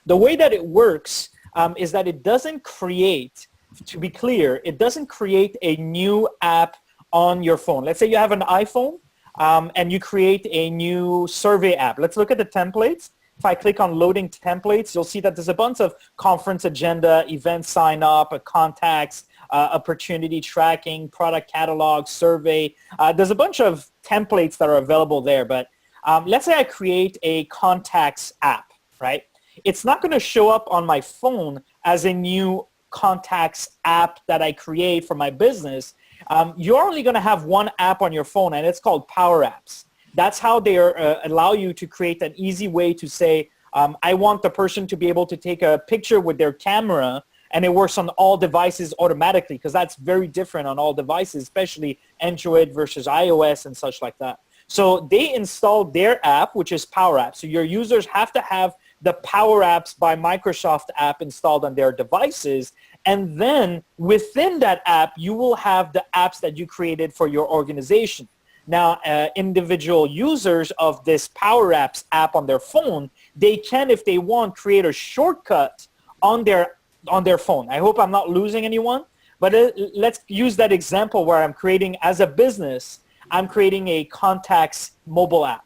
The way that it works is that it doesn't create, to be clear, it doesn't create a new app on your phone. Let's say you have an iPhone. And you create a new survey app. Let's look at the templates. If I click on loading templates, you'll see that there's a bunch of conference agenda, event sign up, contacts, opportunity tracking, product catalog, survey. There's a bunch of templates that are available there. But let's say I create a contacts app, right? It's not going to show up on my phone as a new contacts app that I create for my business. You're only going to have one app on your phone, and it's called PowerApps. That's how they allow you to create an easy way to say, I want the person to be able to take a picture with their camera, and it works on all devices automatically, because that's very different on all devices, especially Android versus iOS and such like that. So they installed their app, which is PowerApps. So your users have to have the PowerApps by Microsoft app installed on their devices. And then within that app, you will have the apps that you created for your organization. Now, individual users of this PowerApps app on their phone, they can, if they want, create a shortcut on their phone. I hope I'm not losing anyone, but let's use that example where I'm creating, as a business, I'm creating a contacts mobile app.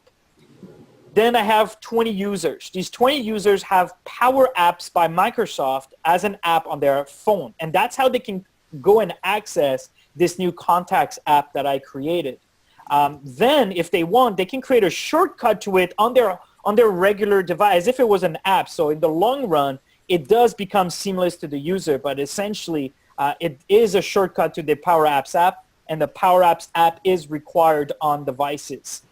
Then I have 20 users. These 20 users have PowerApps by Microsoft as an app on their phone. And that's how they can go and access this new contacts app that I created. Then if they want, they can create a shortcut to it on their regular device, as if it was an app. So in the long run, it does become seamless to the user, but essentially it is a shortcut to the PowerApps app, and the PowerApps app is required on devices.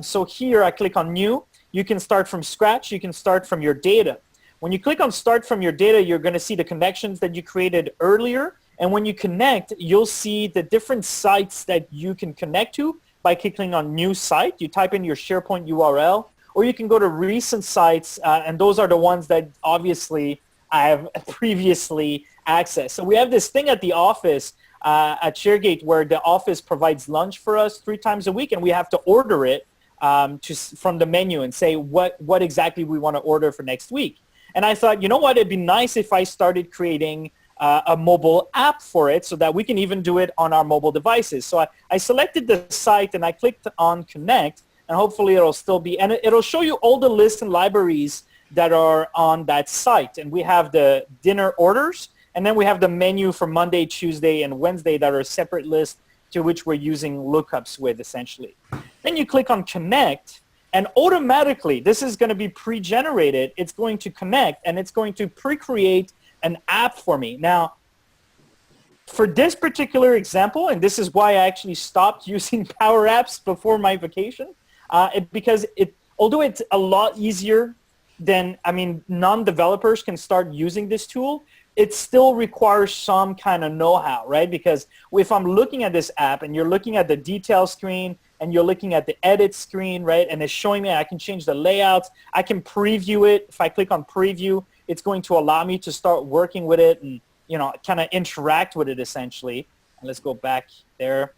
So here I click on New. You can start from scratch. You can start from your data. When you click on Start from your data, you're going to see the connections that you created earlier. And when you connect, you'll see the different sites that you can connect to by clicking on New Site. You type in your SharePoint URL, or you can go to Recent Sites, and those are the ones that obviously I have previously access. So we have this thing at the office at ShareGate where the office provides lunch for us 3 times a week, and we have to order it from the menu and say what exactly we want to order for next week. And I thought, you know what, it'd be nice if I started creating a mobile app for it so that we can even do it on our mobile devices. So I selected the site and I clicked on Connect, and hopefully it'll still be, and it'll show you all the lists and libraries that are on that site. And we have the dinner orders, and then we have the menu for Monday, Tuesday, and Wednesday that are a separate list to which we're using lookups with, essentially. Then you click on Connect, and automatically, this is going to be pre-generated. It's going to connect, and it's going to pre-create an app for me. Now, for this particular example, and this is why I actually stopped using PowerApps before my vacation, because although it's a lot easier than, non-developers can start using this tool, it still requires some kind of know-how, right? Because if I'm looking at this app and you're looking at the detail screen and you're looking at the edit screen, right? And it's showing me I can change the layouts. I can preview it. If I click on preview, it's going to allow me to start working with it and, kind of interact with it essentially. And let's go back there.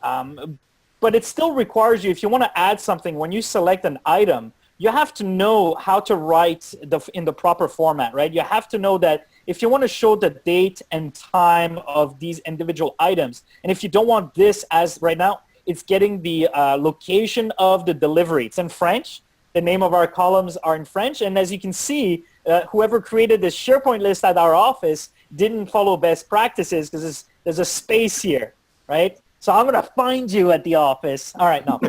But it still requires you, if you want to add something, when you select an item, you have to know how to write in the proper format, right? You have to know that if you want to show the date and time of these individual items, and if you don't want this as right now, it's getting the location of the delivery. It's in French. The name of our columns are in French. And as you can see, whoever created this SharePoint list at our office didn't follow best practices because there's a space here, right? So I'm going to find you at the office. All right, no.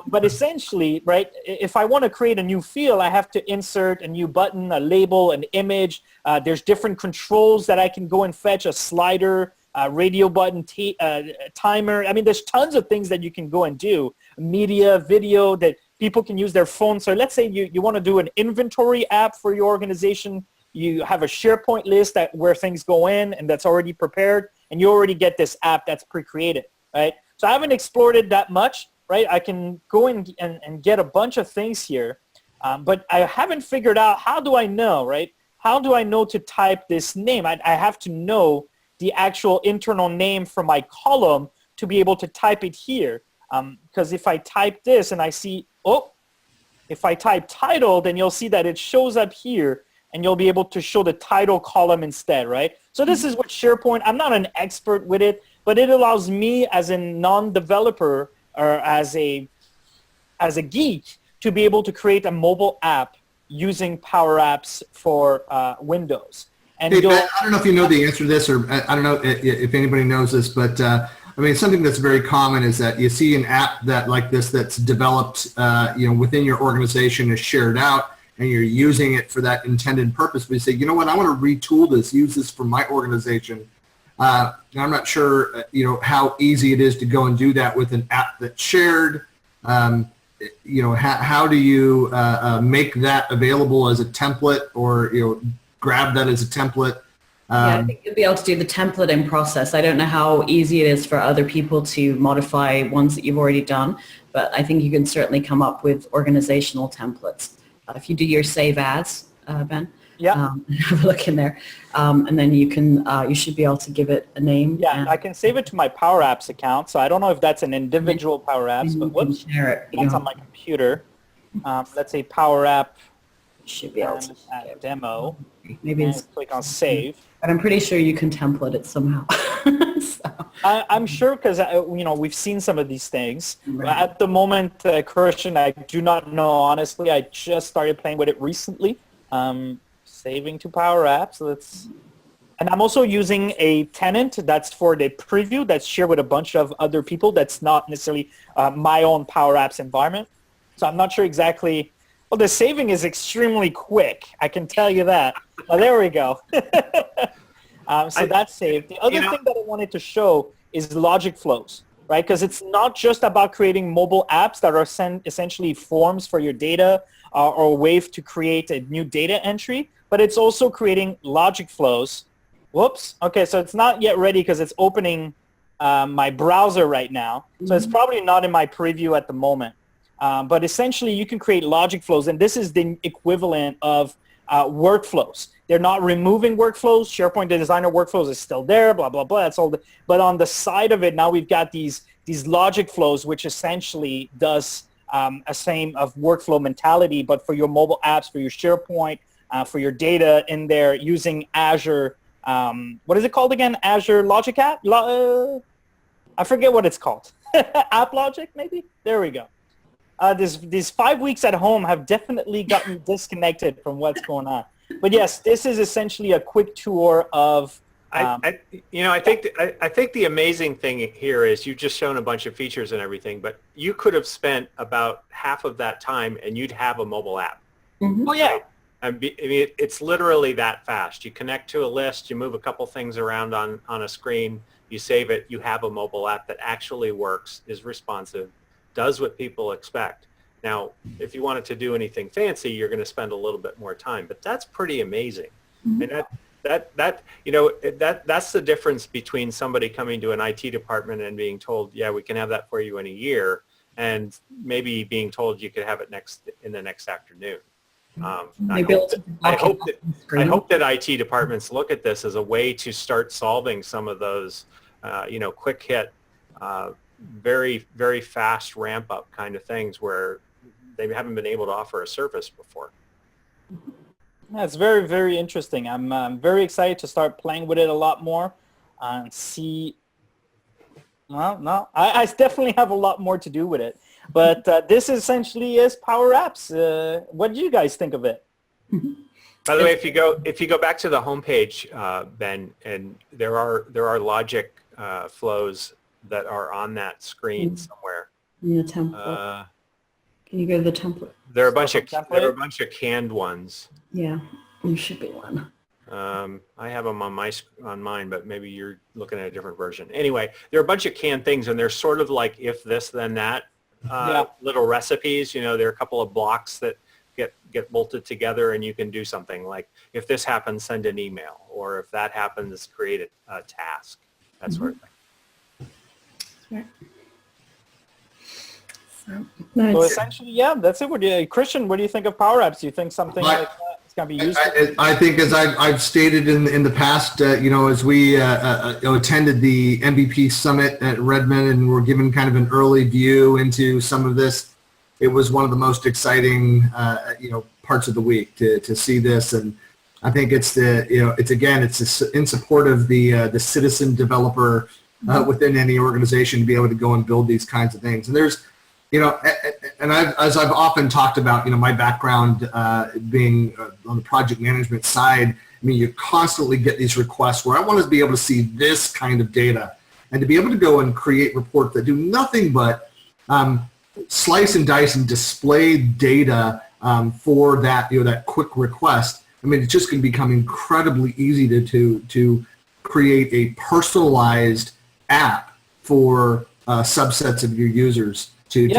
But essentially, right, if I want to create a new field, I have to insert a new button, a label, an image. There's different controls that I can go and fetch, a slider, a radio button, timer. There's tons of things that you can go and do. Media, video that people can use their phone. So let's say you want to do an inventory app for your organization. You have a SharePoint list where things go in and that's already prepared, and you already get this app that's pre-created. Right? So I haven't explored it that much, right? I can go and get a bunch of things here, but I haven't figured out how do I know, right? How do I know to type this name? I have to know the actual internal name for my column to be able to type it here. Because if I type this and I see, if I type title, then you'll see that it shows up here, and you'll be able to show the title column instead, right? So this is what SharePoint, I'm not an expert with it, but it allows me as a non-developer or as a geek to be able to create a mobile app using PowerApps for Windows. And hey, Ben, I don't know if you know the answer to this, or I don't know if anybody knows this, but something that's very common is that you see an app like this that's developed within your organization, is shared out, and you're using it for that intended purpose. But you say, you know what, I want to retool this, use this for my organization. I'm not sure, how easy it is to go and do that with an app that's shared. How do you make that available as a template, or grab that as a template? I think you'll be able to do the templating process. I don't know how easy it is for other people to modify ones that you've already done, but I think you can certainly come up with organizational templates. If you do your save as, Ben. Yeah. Have a look in there, and then you can. You should be able to give it a name. Yeah, I can save it to my PowerApps account. So I don't know if that's an individual PowerApps, but whoops, share it. that's on my computer. Let's say PowerApp Should be able to demo. Maybe and click on save. But I'm pretty sure you can template it somehow. I'm sure because we've seen some of these things. Right. At the moment, Christian, I do not know honestly. I just started playing with it recently. Saving to PowerApps. And I'm also using a tenant that's for the preview that's shared with a bunch of other people. That's not necessarily my own PowerApps environment. So I'm not sure exactly. Well, the saving is extremely quick. I can tell you that. Well, there we go. So that's saved. The other thing that I wanted to show is logic flows, right? Because it's not just about creating mobile apps that are essentially forms for your data or a way to create a new data entry, but it's also creating logic flows. Whoops. Okay, so it's not yet ready because it's opening my browser right now. So it's probably not in my preview at the moment. But essentially, you can create logic flows, and this is the equivalent of workflows. they're not removing workflows. SharePoint Designer workflows is still there, blah, blah, blah. That's all. But on the side of it, now we've got these logic flows, which essentially does a same of workflow mentality, but for your mobile apps, for your SharePoint, for your data in there using Azure. What is it called again? Azure Logic App? I forget what it's called. App Logic, maybe? There we go. These 5 weeks at home have definitely gotten disconnected from what's going on. But yes, this is essentially a quick tour of. I think the amazing thing here is you've just shown a bunch of features and everything, but you could have spent about half of that time and you'd have a mobile app. Oh yeah. I mean, it's literally that fast. You connect to a list, you move a couple things around on a screen, you save it, you have a mobile app that actually works, is responsive, does what people expect. Now, if you wanted to do anything fancy, you're going to spend a little bit more time, but that's pretty amazing. And that's the difference between somebody coming to an IT department and being told, yeah, we can have that for you in a year, and maybe being told you could have it in the next afternoon. I hope that IT departments look at this as a way to start solving some of those, quick hit, very, very fast ramp up kind of things where they haven't been able to offer a service before. That's very, very interesting. I'm very excited to start playing with it a lot more and see. Well, no, I definitely have a lot more to do with it. But this essentially is PowerApps. What do you guys think of it? By the way, if you go back to the homepage, Ben, and there are logic flows that are on that screen somewhere. In the template. Can you go to the template? There are a bunch of canned ones. Yeah, there should be one. I have them on mine, but maybe you're looking at a different version. Anyway, there are a bunch of canned things, and they're sort of like if this, then that little recipes. There are a couple of blocks that get bolted together, and you can do something like if this happens, send an email, or if that happens, create a task, that sort of thing. Right. So essentially, yeah, that's it. Christian, what do you think of PowerApps? Do you think something like that is going to be useful? I think, as I've stated in the past, as we attended the MVP Summit at Redmond and were given kind of an early view into some of this, it was one of the most exciting, parts of the week to see this. And I think it's in support of the citizen developer within any organization to be able to go and build these kinds of things. And there's, as I've often talked about, my background being on the project management side, I mean, you constantly get these requests where I want to be able to see this kind of data and to be able to go and create reports that do nothing but slice and dice and display data for that, that quick request. I mean, it's just going to become incredibly easy to create a personalized app for subsets of your users to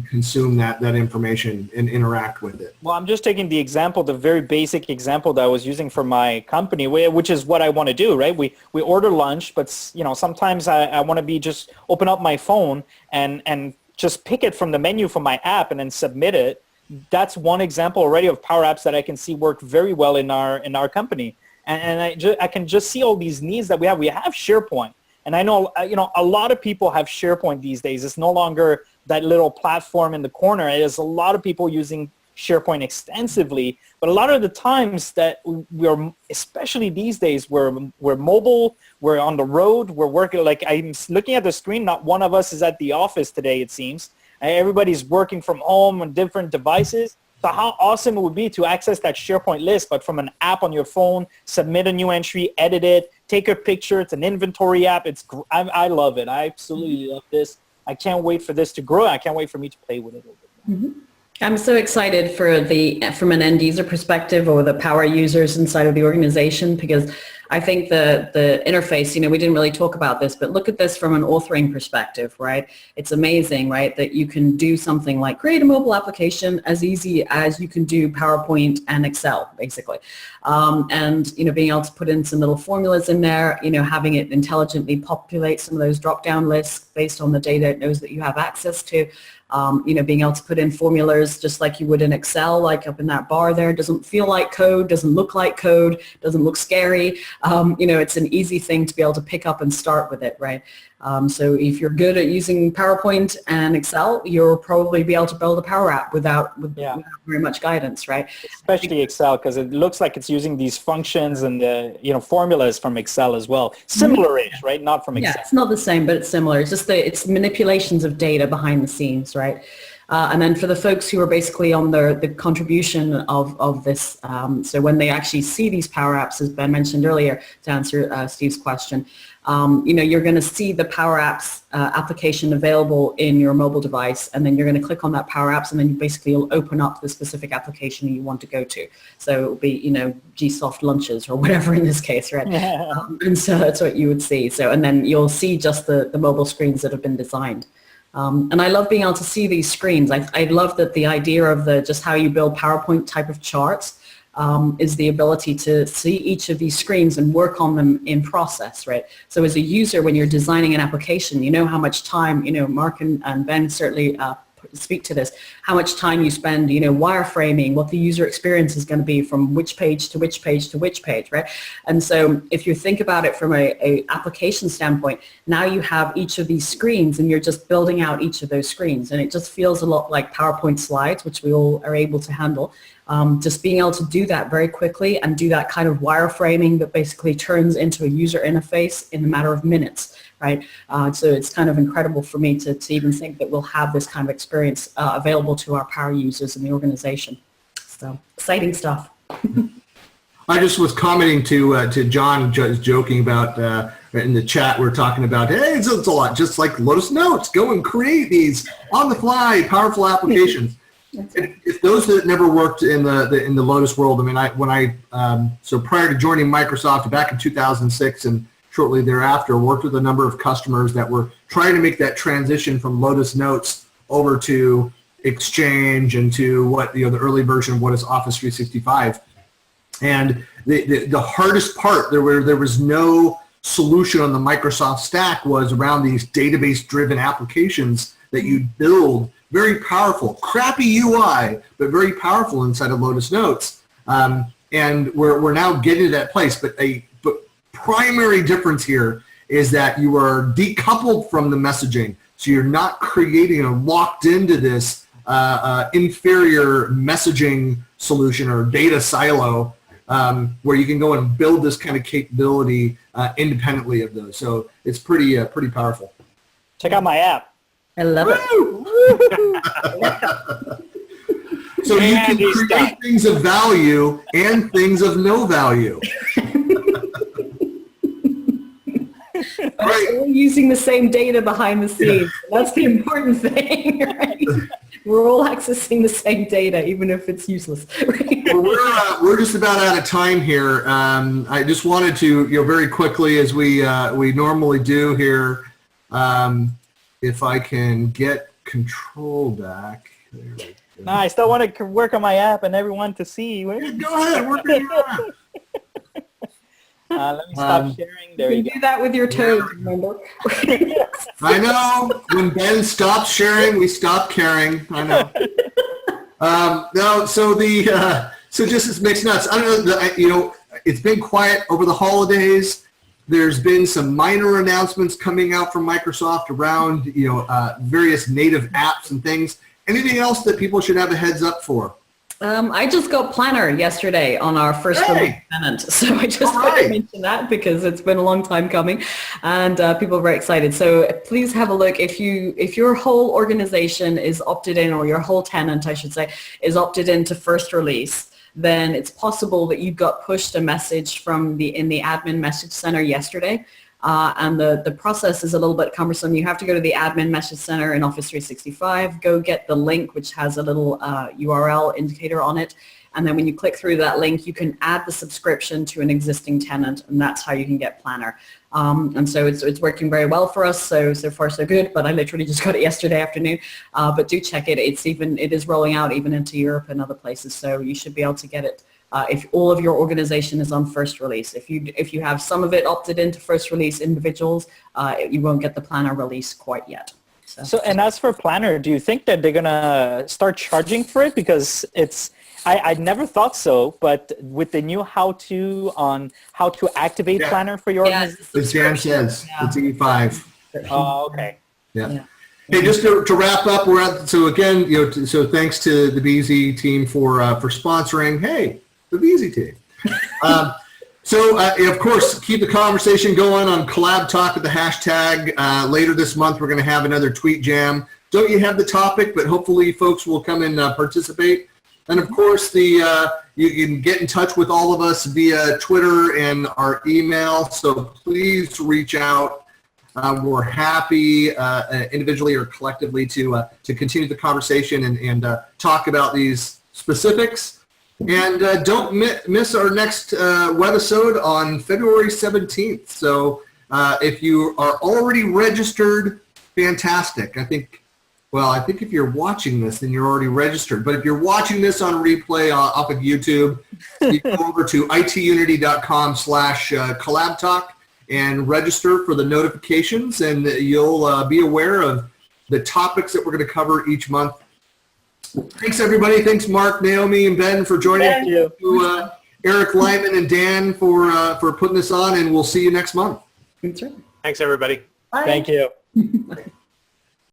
consume that information and interact with it. Well, I'm just taking the very basic example that I was using for my company, which is what I want to do, right? We order lunch, but sometimes I want to just open up my phone and just pick it from the menu from my app and then submit it. That's one example already of PowerApps that I can see work very well in our company. And I can just see all these needs that we have. We have SharePoint. And I know, a lot of people have SharePoint these days. It's no longer that little platform in the corner. There's a lot of people using SharePoint extensively. But a lot of the times that we're, especially these days, we're mobile, we're on the road, we're working. Like I'm looking at the screen, not one of us is at the office today, it seems. Everybody's working from home on different devices. So how awesome it would be to access that SharePoint list, but from an app on your phone, submit a new entry, edit it, take a picture. It's an inventory app. I love it. I absolutely love this. I can't wait for this to grow. I can't wait for me to play with it a little bit more. I'm so excited from an end user perspective or the power users inside of the organization, because I think the interface, we didn't really talk about this, but look at this from an authoring perspective, right? It's amazing, right, that you can do something like create a mobile application as easy as you can do PowerPoint and Excel, basically. And, being able to put in some little formulas in there, having it intelligently populate some of those drop-down lists based on the data it knows that you have access to. Being able to put in formulas just like you would in Excel, like up in that bar there, doesn't feel like code, doesn't look like code, doesn't look scary. It's an easy thing to be able to pick up and start with it, right? So if you're good at using PowerPoint and Excel, you'll probably be able to build a Power App without very much guidance, right? Especially Excel, because it looks like it's using these functions and formulas from Excel as well. Similar-ish, right? Not from Excel. Yeah, it's not the same, but it's similar. It's just it's manipulations of data behind the scenes, right? And then for the folks who are basically on the contribution of this, so when they actually see these Power Apps, as Ben mentioned earlier, to answer Steve's question, you're going to see the Power Apps application available in your mobile device, and then you're going to click on that Power Apps, and then you'll open up the specific application you want to go to. So it'll be, GSoft lunches or whatever in this case, right? And so that's what you would see. So, and then you'll see just the mobile screens that have been designed. And I love being able to see these screens. I love that the idea of just how you build PowerPoint type of charts is the ability to see each of these screens and work on them in process, right? So as a user, when you're designing an application, you know how much time, Mark and Ben certainly speak to this, how much time you spend, wireframing, what the user experience is going to be from which page to which page to which page, right? And so if you think about it from a application standpoint, now you have each of these screens and you're just building out each of those screens, and it just feels a lot like PowerPoint slides, which we all are able to handle. Just being able to do that very quickly and do that kind of wireframing that basically turns into a user interface in a matter of minutes, right? So it's kind of incredible for me to even think that we'll have this kind of experience available to our power users in the organization. So exciting stuff. I just was commenting to John, just joking about in the chat, we're talking about, hey, it's a lot just like Lotus Notes. Go and create these on-the-fly, powerful applications. If those that never worked in the Lotus world, so prior to joining Microsoft back in 2006 and shortly thereafter, worked with a number of customers that were trying to make that transition from Lotus Notes over to Exchange and to what the early version of what is Office 365. And the hardest part, there was no solution on the Microsoft stack, was around these database-driven applications that you build. Very powerful, crappy UI, but very powerful inside of Lotus Notes. And we're now getting to that place. But primary difference here is that you are decoupled from the messaging. So you're not creating or locked into this inferior messaging solution or data silo where you can go and build this kind of capability independently of those. So it's pretty powerful. Check out my app. I love it. So you can create things of value and things of no value. Right. We're using the same data behind the scenes. That's the important thing, right? We're all accessing the same data, even if it's useless. Right? Well, we're just about out of time here. I just wanted to, very quickly, as we normally do here, if I can get control back. There we go. No, I still want to work on my app and everyone to see. Go ahead, work on your app. Let me stop sharing. There you go. Do that with your toes, remember? I know. When Ben stops sharing, we stop caring. I know. No, so just this makes nuts. I don't know. It's been quiet over the holidays. There's been some minor announcements coming out from Microsoft around, various native apps and things. Anything else that people should have a heads up for? I just got Planner yesterday on our first release tenant, so I just wanted to mention that because it's been a long time coming, and people are very excited. So please have a look. If your whole organization is opted in, or your whole tenant, I should say, is opted into first release, then it's possible that you got pushed a message in the admin message center yesterday. and the process is a little bit cumbersome. You have to go to the admin message center in Office 365, go get the link, which has a little URL indicator on it. And then when you click through that link, you can add the subscription to an existing tenant, and that's how you can get Planner. And so it's working very well for us. So far so good. But I literally just got it yesterday afternoon. But do check it. It is rolling out even into Europe and other places. So you should be able to get it if all of your organization is on first release. If you have some of it opted into first release individuals, you won't get the Planner release quite yet. So and as for Planner, do you think that they're gonna start charging for it? Because I never thought so, but with the new how-to on how to activate Planner for your organization. As Dan says, it's E5. Oh, okay. Yeah. Hey, just to wrap up, so again, so thanks to the BZ team for sponsoring. Hey, the BZ team. Of course, keep the conversation going on CollabTalk with the hashtag. Later this month, we're going to have another tweet jam. Don't you have the topic, but hopefully folks will come and participate. And of course, you can get in touch with all of us via Twitter and our email. So please reach out. We're happy individually or collectively to continue the conversation and talk about these specifics. And don't miss our next webisode on February 17th. So if you are already registered, fantastic. I think if you're watching this, then you're already registered. But if you're watching this on replay off of YouTube, you go over to itunity.com/CollabTalk and register for the notifications, and you'll be aware of the topics that we're going to cover each month. Thanks, everybody. Thanks, Mark, Naomi, and Ben for joining. Thank you. Eric Lyman and Dan for putting this on, and we'll see you next month. That's right. Thanks, everybody. Bye. Thank you.